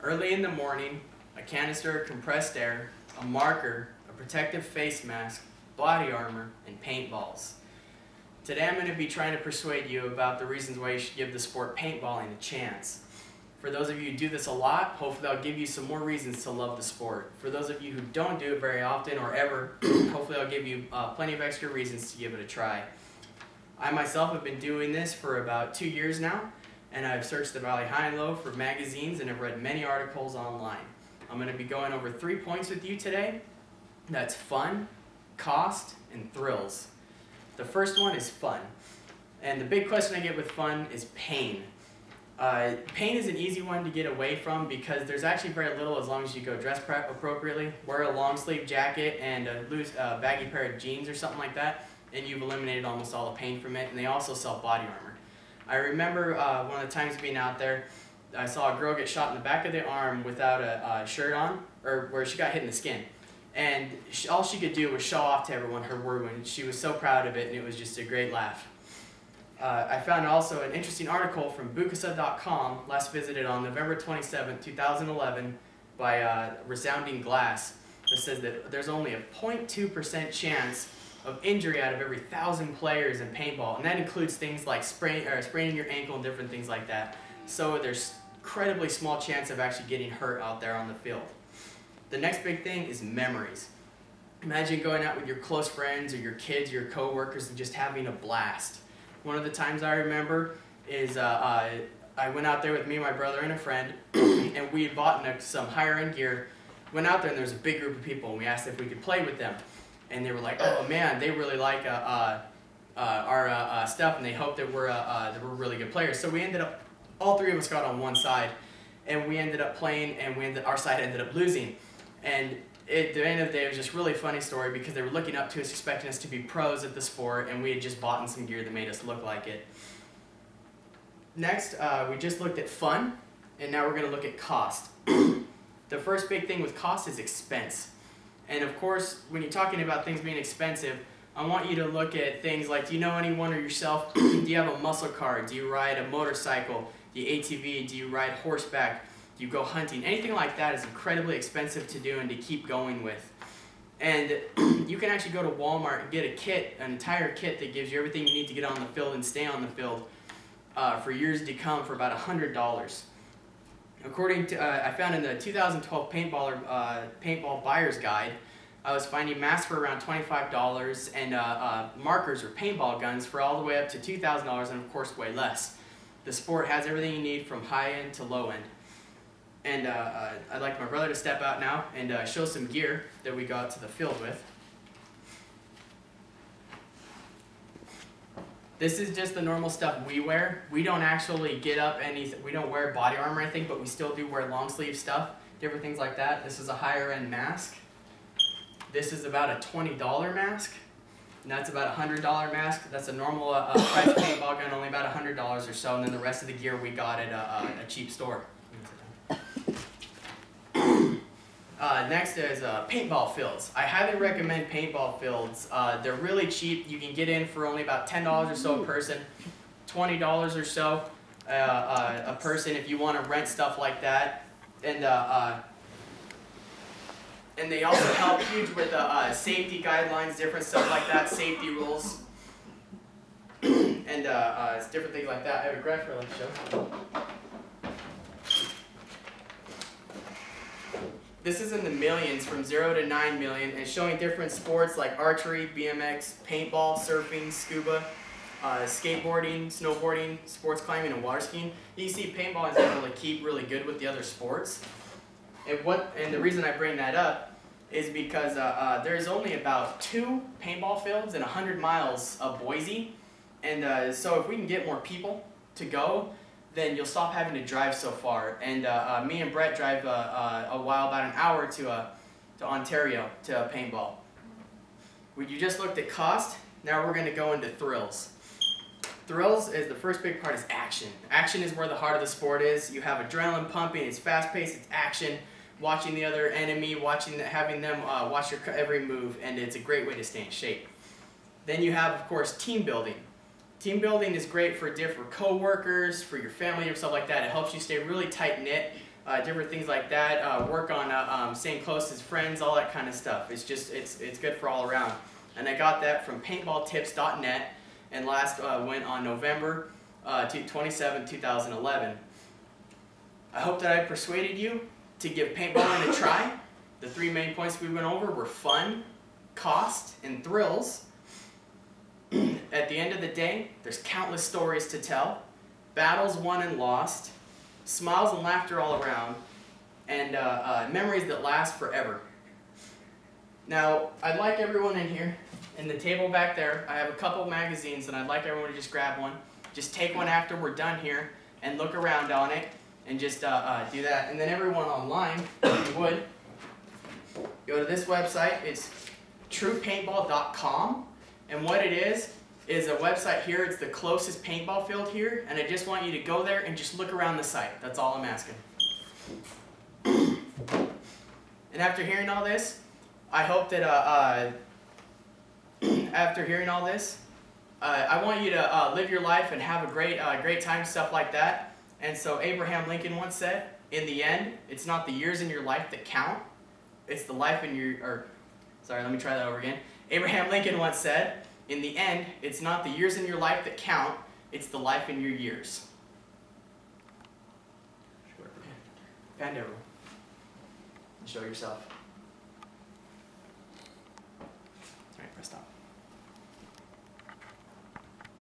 early in the morning, a canister of compressed air, a marker, a protective face mask, body armor, and paintballs. Today I'm going to be trying to persuade you about the reasons why you should give the sport paintballing a chance. For those of you who do this a lot, hopefully I'll give you some more reasons to love the sport. For those of you who don't do it very often or ever, hopefully I'll give you plenty of extra reasons to give it a try. I myself have been doing this for about 2 years now, and I've searched the Valley high and low for magazines and have read many articles online. I'm going to be going over 3 points with you today. That's fun, cost, and thrills. The first one is fun. And the big question I get with fun is pain. Pain is an easy one to get away from because there's actually very little as long as you go dress appropriately. Wear a long sleeve jacket and a loose baggy pair of jeans or something like that, and you've eliminated almost all the pain from it. And they also sell body armor. I remember one of the times being out there, I saw a girl get shot in the back of the arm without a shirt on, or where she got hit in the skin. And all she could do was show off to everyone her war wound. She was so proud of it, and it was just a great laugh. I found also an interesting article from Bukasa.com, last visited on November 27, 2011, by Resounding Glass, that says that there's only a 0.2% chance of injury out of every 1,000 players in paintball, and that includes things like spraining your ankle and different things like that. So there's incredibly small chance of actually getting hurt out there on the field. The next big thing is memories. Imagine going out with your close friends or your kids, your co-workers, and just having a blast. One of the times I remember is I went out there with me, my brother, and a friend, and we had bought some higher-end gear. Went out there, and there was a big group of people, and we asked if we could play with them. And they were like, "Oh man, they really like our stuff, and they hope that we're really good players." So we ended up, all three of us got on one side, and we ended up playing, and our side ended up losing. And at the end of the day, it was just a really funny story because they were looking up to us, expecting us to be pros at the sport, and we had just bought some gear that made us look like it. Next, we just looked at fun, and now we're going to look at cost. The first big thing with cost is expense. And of course, when you're talking about things being expensive, I want you to look at things like, do you know anyone or yourself, do you have a muscle car, do you ride a motorcycle, do you ATV, do you ride horseback, do you go hunting? Anything like that is incredibly expensive to do and to keep going with. And you can actually go to Walmart and get a kit, an entire kit that gives you everything you need to get on the field and stay on the field for years to come for about $100. According to, I found in the 2012 Paintball Buyer's Guide, I was finding masks for around $25 and markers or paintball guns for all the way up to $2,000 and of course way less. The sport has everything you need from high end to low end. And I'd like my brother to step out now and show some gear that we got to the field with. This is just the normal stuff we wear. We don't actually get up we don't wear body armor, I think, but we still do wear long sleeve stuff, different things like that. This is a higher end mask. This is about a $20 mask. And that's about a $100 mask. That's a normal price paintball gun, only about $100 or so. And then the rest of the gear we got at a cheap store. Next is paintball fields. I highly recommend paintball fields. They're really cheap. You can get in for only about $10 or so a person, $20 or so a person if you want to rent stuff like that. And they also help huge with safety guidelines, different stuff like that, safety rules, and different things like that. I have a graph for like to show. This is in the millions, from 0 to 9 million, and showing different sports like archery, BMX, paintball, surfing, scuba, skateboarding, snowboarding, sports climbing, and water skiing. You can see paintball is able to keep really good with the other sports. And the reason I bring that up is because there's only about 2 paintball fields in 100 miles of Boise. And so if we can get more people to go, then you'll stop having to drive so far. And me and Brett drive about an hour to Ontario to paintball. You just looked at cost. Now we're going to go into thrills. Thrills is the first big part is action. Action is where the heart of the sport is. You have adrenaline pumping. It's fast-paced. It's action. Watching the other enemy, having them watch your every move, and it's a great way to stay in shape. Then you have, of course, team building. Team building is great for co-workers, for your family, or stuff like that. It helps you stay really tight-knit. different things like that. Work on staying close as friends, all that kind of stuff. It's just it's good for all around. And I got that from paintballtips.net, and last went on November 27, 2011. I hope that I persuaded you to give paintballing a try. The 3 main points we went over were fun, cost, and thrills. At the end of the day, there's countless stories to tell, battles won and lost, smiles and laughter all around, and memories that last forever. Now, I'd like everyone in here, in the table back there, I have a couple magazines and I'd like everyone to just grab one. Just take one after we're done here and look around on it and just do that. And then everyone online, if you would, go to this website. It's truepaintball.com, and what it is a website here. It's the closest paintball field here, and I just want you to go there and just look around the site. That's all I'm asking. And after hearing all this, I hope that after hearing all this, I want you to live your life and have a great time, stuff like that. And so Abraham Lincoln once said, in the end, it's not the years in your life that count, it's the life in your, sorry, let me try that over again. Abraham Lincoln once said, in the end, it's not the years in your life that count, it's the life in your years. Bend over and show yourself. All right, press stop.